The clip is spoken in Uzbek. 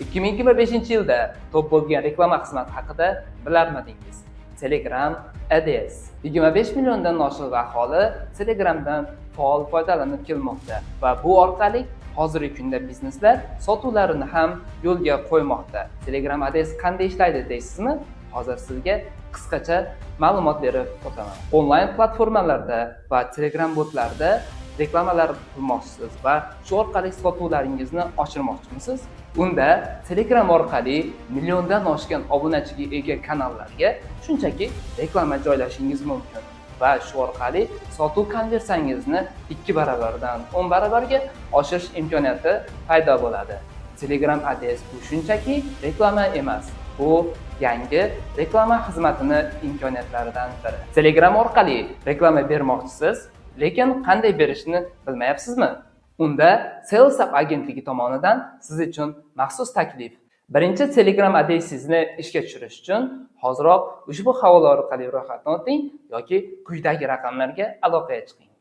2025-yilda top bo'lgan reklama xizmati haqida bilarmidingiz? Telegram Ads. 25 milliondan oshiq aholi Telegramdan faol foydalanib kelmoqda va bu orqali hozirgi kunda bizneslar sotuvlarini ham yo'lga qo'ymoqda. Telegram Ads qanday ishlaydi deysizmi? Hozir sizga qisqacha ma'lumot berib o'taman. Onlayn platformalarda va Telegram botlarida reklamalar qilmoqchisiz va shu orqali sotuvlaringizni oshirmoqchimisiz? Unda Telegram orqali milliondan oshgan obunachiga ega kanallarga shunchaki reklama joylashingiz mumkin va shu orqali sotuv konversiyangizni 2 barabardan 10 barabarga oshirish imkoniyati paydo bo'ladi. Telegram Ads bu shunchaki reklama emas. Bu yangi reklama xizmatini imkoniyatlaridan biri. Telegram orqali reklama bermoqchisiz, lekin qanday berishni bilmayapsizmi? Unda Sales Up agentligi tomonidan siz uchun maxsus taklif. Birinchi Telegram adresingizni ishga tushirish uchun hoziroq ushbu havola orqali ro'yxatdan o'ting yoki quyidagi raqamlarga aloqaga chiqing.